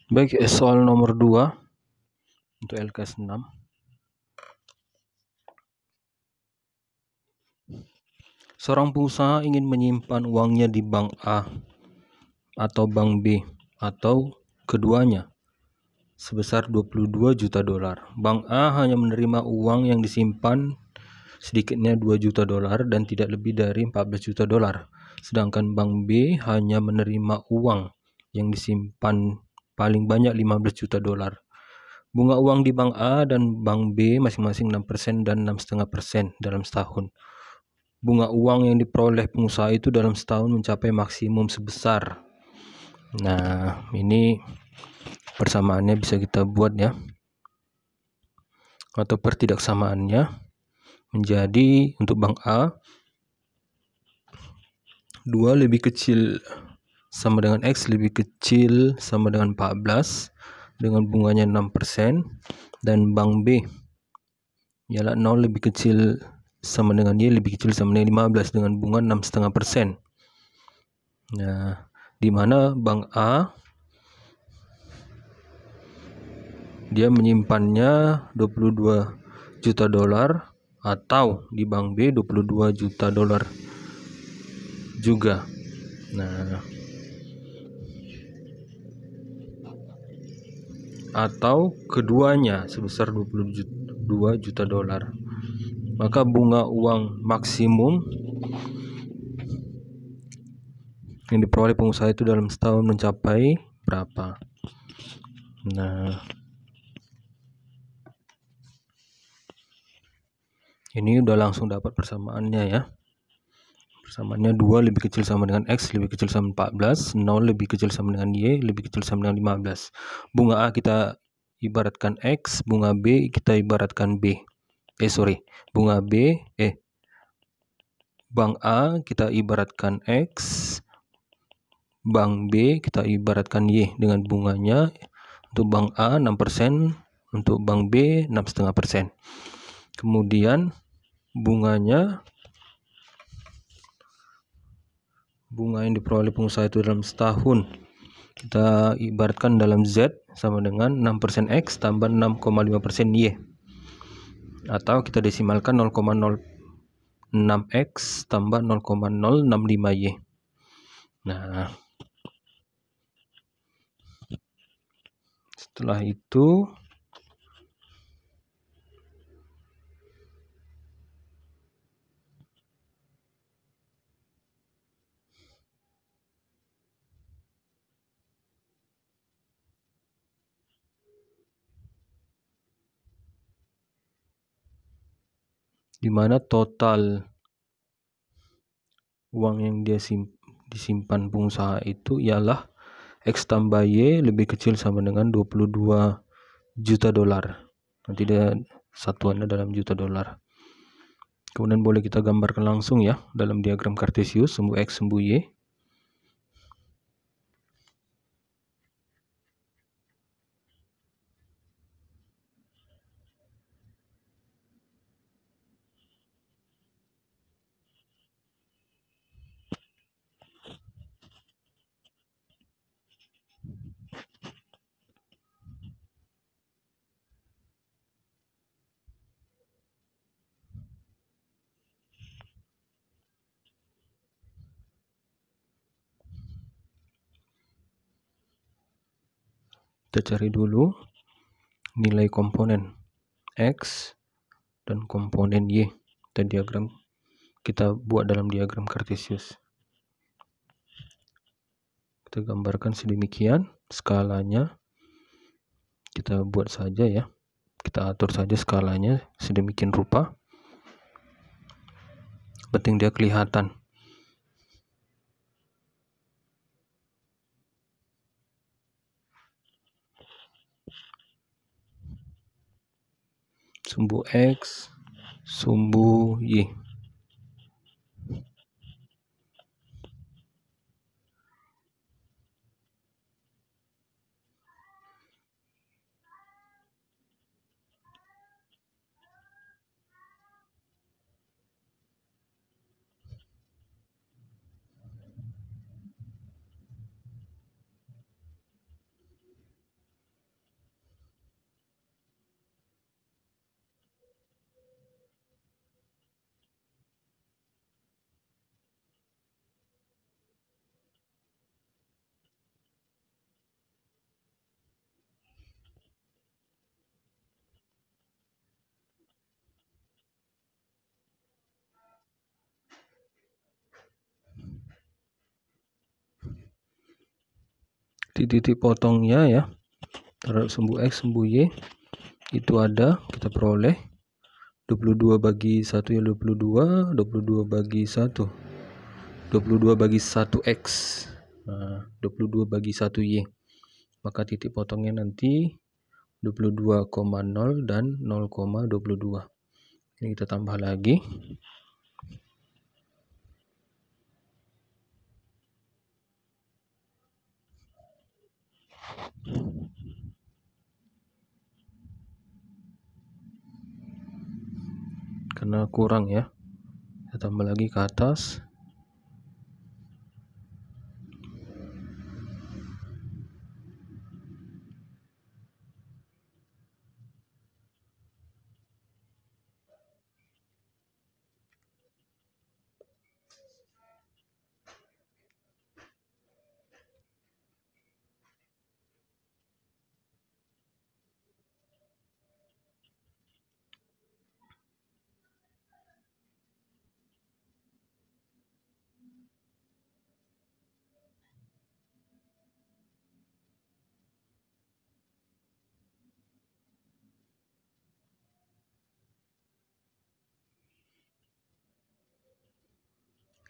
Baik, soal nomor 2 untuk LKS 6. Seorang pengusaha ingin menyimpan uangnya di bank A atau bank B atau keduanya sebesar 22 juta dolar. Bank A hanya menerima uang yang disimpan sedikitnya 2 juta dolar dan tidak lebih dari 14 juta dolar. Sedangkan bank B hanya menerima uang yang disimpan paling banyak 15 juta dolar. Bunga uang di bank A dan bank B masing-masing 6% dan 6,5% dalam setahun. Bunga uang yang diperoleh pengusaha itu dalam setahun mencapai maksimum sebesar. Nah, ini persamaannya bisa kita buat ya. Atau pertidaksamaannya menjadi untuk bank A 2 lebih kecil sama dengan X lebih kecil sama dengan 14 dengan bunganya 6%, dan bank B ialah 0 lebih kecil sama dengan Y lebih kecil sama dengan 15 dengan bunga 6,5%. Nah, di mana bank A dia menyimpannya 22 juta dolar atau di bank B 22 juta dolar juga. Nah, atau keduanya sebesar 22 juta dolar. Maka bunga uang maksimum yang diperoleh pengusaha itu dalam setahun mencapai berapa? Nah, ini udah langsung dapat persamaannya ya. Persamaannya 2 lebih kecil sama dengan X lebih kecil sama 14, 0 lebih kecil sama dengan Y lebih kecil sama dengan 15. Bunga A kita ibaratkan X, bunga B kita ibaratkan B. Bunga B bank A kita ibaratkan X, bank B kita ibaratkan Y dengan bunganya. Untuk bank A 6%, untuk bank B 6,5%. Kemudian bunga yang diperoleh pengusaha itu dalam setahun kita ibaratkan dalam Z sama dengan 6% X tambah 6,5% Y, atau kita desimalkan 0,06X tambah 0,065Y. Nah, setelah itu di mana total uang yang disimpan pengusaha itu ialah X tambah Y lebih kecil sama dengan 22 juta dolar. Nanti dia satuannya dalam juta dolar. Kemudian boleh kita gambarkan langsung ya dalam diagram kartesius, sumbu X sumbu Y. Kita cari dulu nilai komponen X dan komponen Y. Kita buat dalam diagram kartesius. Kita gambarkan sedemikian skalanya. Kita buat saja ya. Kita atur saja skalanya sedemikian rupa. Penting dia kelihatan. Sumbu X, sumbu Y. titik potongnya ya terhadap sumbu X, sumbu Y itu ada, kita peroleh 22 bagi 1 ya 22, 22 bagi 1 22 bagi 1X, nah, 22 bagi 1Y, maka titik potongnya nanti 22,0 dan 0,22. Ini kita tambah lagi. Karena kurang ya, kita tambah lagi ke atas.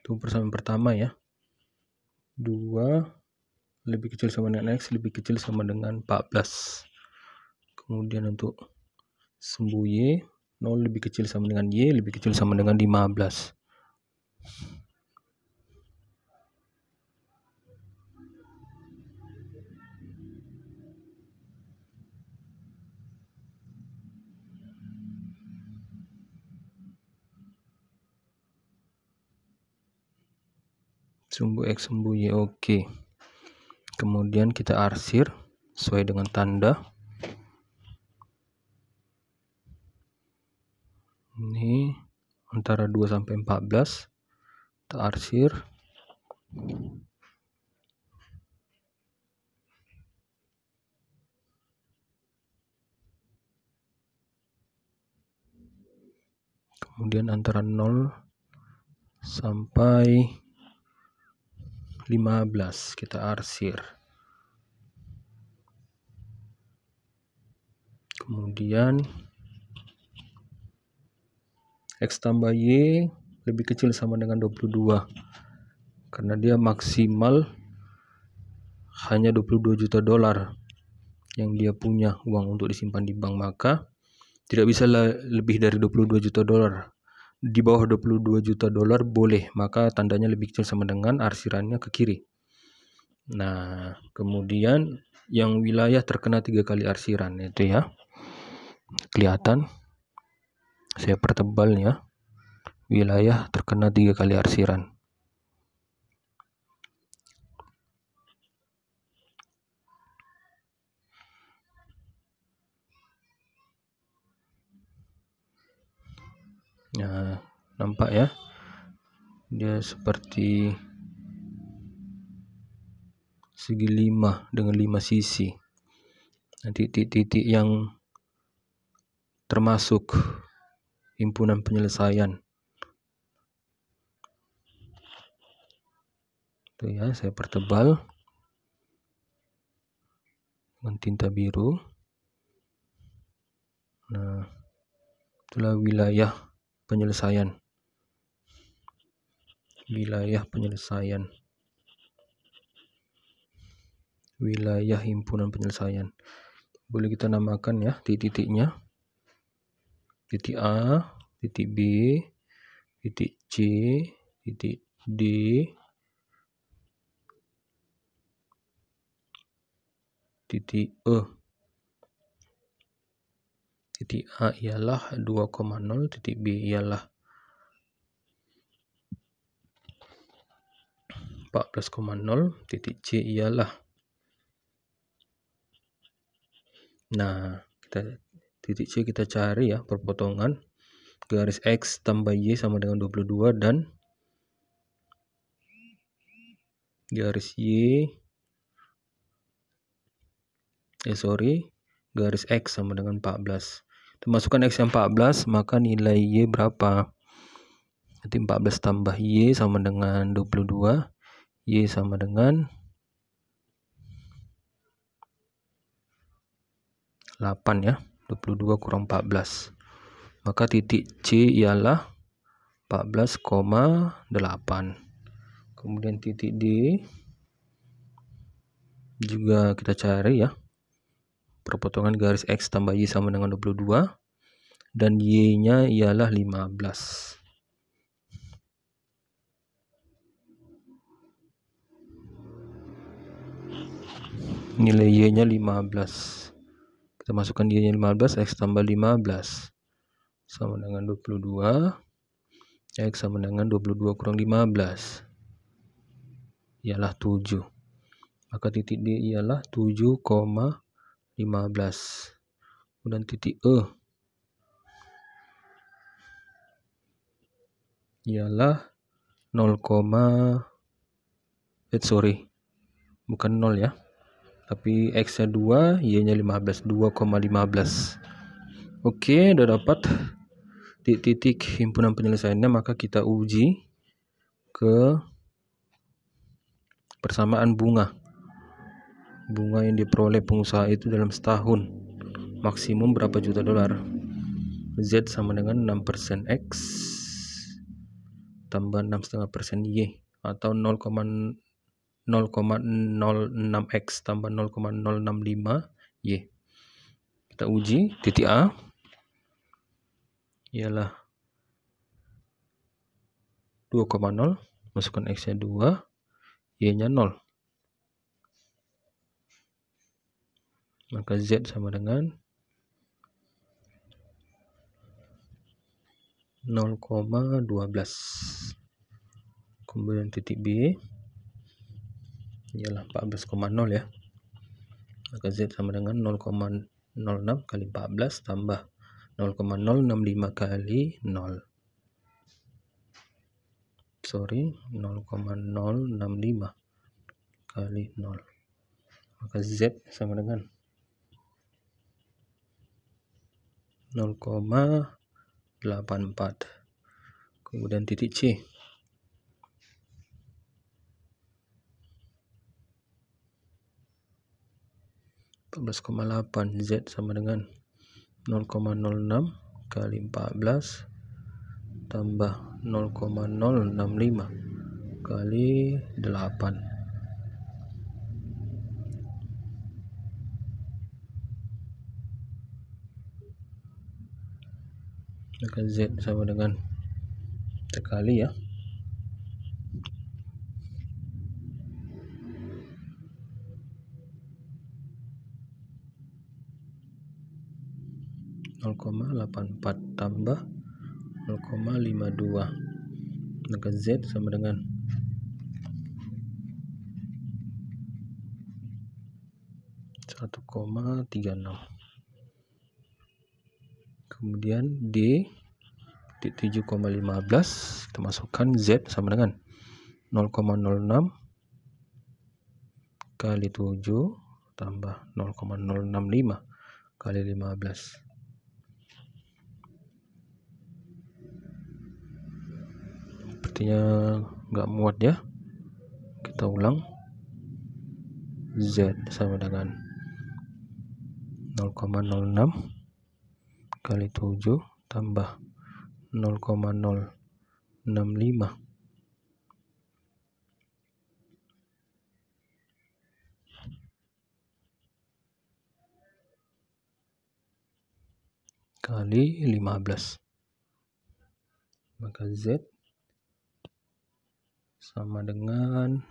Itu persamaan pertama ya, 2 lebih kecil sama dengan X lebih kecil sama dengan 14. Kemudian untuk sumbu Y 0 lebih kecil sama dengan Y lebih kecil sama dengan 15. Sumbu X, sumbu Y, oke. Kemudian kita arsir sesuai dengan tanda. Ini antara 2 sampai 14. Kita arsir. Kemudian antara 0 sampai 15 kita arsir. Kemudian X tambah Y lebih kecil sama dengan 22. Karena dia maksimal hanya 22 juta dolar yang dia punya uang untuk disimpan di bank, maka tidak bisa lebih dari 22 juta dolar. Di bawah 22 juta dolar boleh, maka tandanya lebih kecil sama dengan arsirannya ke kiri. Nah, kemudian yang wilayah terkena 3 kali arsiran itu ya. Kelihatan saya pertebal ya. Wilayah terkena 3 kali arsiran. Nah, nampak ya, dia seperti segi 5 dengan 5 sisi. Nah, titik-titik yang termasuk himpunan penyelesaian itu ya, saya pertebal dengan tinta biru. Nah, itulah wilayah penyelesaian. Wilayah penyelesaian. Wilayah himpunan penyelesaian. Boleh kita namakan ya titik-titiknya. Titik A, titik B, titik C, titik D, titik E. Titik A ialah 2,0, titik B ialah 14,0, titik C ialah, nah titik C kita cari ya, perpotongan garis X tambah Y sama dengan 22 dan garis garis X sama dengan 14. Kita masukkan X yang 14, maka nilai Y berapa? Nanti 14 tambah Y sama dengan 22. Y sama dengan 8 ya. 22 kurang 14. Maka titik C ialah 14,8. Kemudian titik D juga kita cari ya. Perpotongan garis X tambah Y sama dengan 22 dan Y-nya ialah 15. Nilai Y-nya 15. Kita masukkan Y-nya 15, X tambah 15 sama dengan 22. X sama dengan 22 kurang 15 ialah 7. Maka titik D ialah 7,15. Kemudian titik E ialah 0, bukan 0 ya, tapi X nya 2, Y nya 15, 2,15. Oke, udah dapat titik himpunan penyelesaiannya. Maka kita uji ke persamaan bunga yang diperoleh pengusaha itu dalam setahun. Maksimum berapa juta dolar? Z sama dengan 6% X tambah 6,5% Y, atau 0,06X tambah 0,065 Y. Kita uji. Titik A ialah 2,0, masukkan X nya 2, Y nya 0. Maka Z sama dengan 0,12. Kemudian titik B ialah 14,0 ya. Maka Z sama dengan 0,06 kali 14 tambah 0,065 kali 0. 0,065 kali 0. Maka Z sama dengan 0,84. Kemudian titik C (14,8). Z sama dengan 0,06 kali 14 tambah 0,065 kali 8. Maka Z sama dengan terkali ya, 0,84 tambah 0,52. Maka Z sama dengan 1,36. Kemudian D titik 7,15, kita masukkan Z sama dengan 0,06 kali 7 tambah 0,065 kali 15. Sepertinya nggak muat ya. Kita ulang. Z sama dengan 0,06 kali 7 tambah 0,065 kali 15. Maka Z sama dengan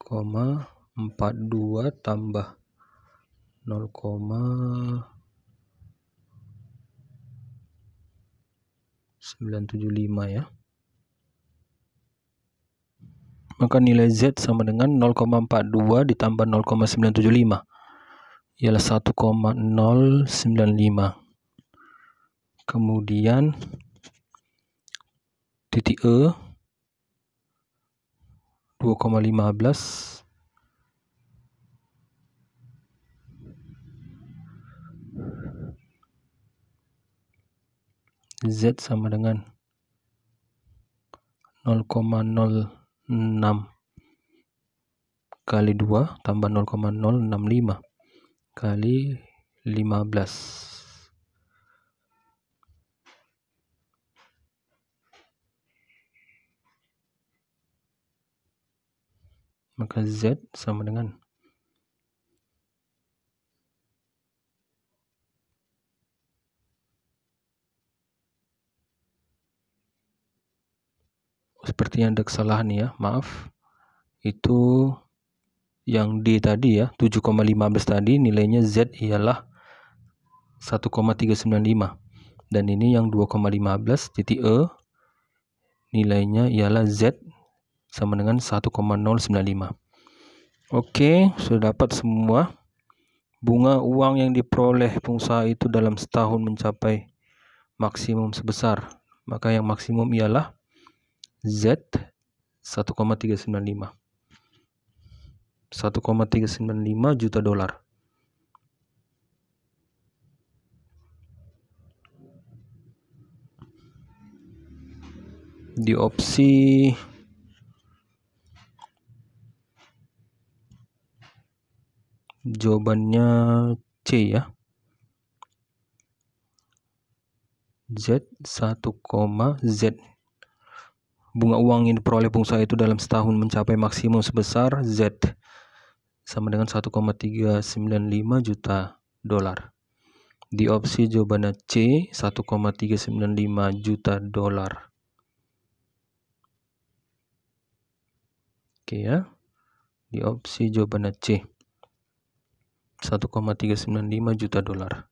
0,42 tambah 0,975 ya. Maka nilai Z sama dengan 0,42 ditambah 0,975 ialah 1,095. Kemudian titik E 2,15 Z sama dengan 0,06 kali 2 tambah 0,065 kali Maka Z sama dengan sepertinya ada kesalahan ya, maaf. Itu yang D tadi ya, 7,15 tadi nilainya Z ialah 1,395. Dan ini yang 2,15 titik E nilainya ialah Z sama dengan 1,095. Oke, sudah dapat semua. Bunga uang yang diperoleh pengusaha itu dalam setahun mencapai maksimum sebesar, maka yang maksimum ialah Z 1,395 juta dolar. Di opsi jawabannya C ya. Z 1, bunga uang yang diperoleh pengusaha itu dalam setahun mencapai maksimum sebesar Z sama dengan 1,395 juta dolar. Di opsi jawabannya C 1,395 juta dolar. Oke ya. Di opsi jawabannya C 1,395 juta dolar.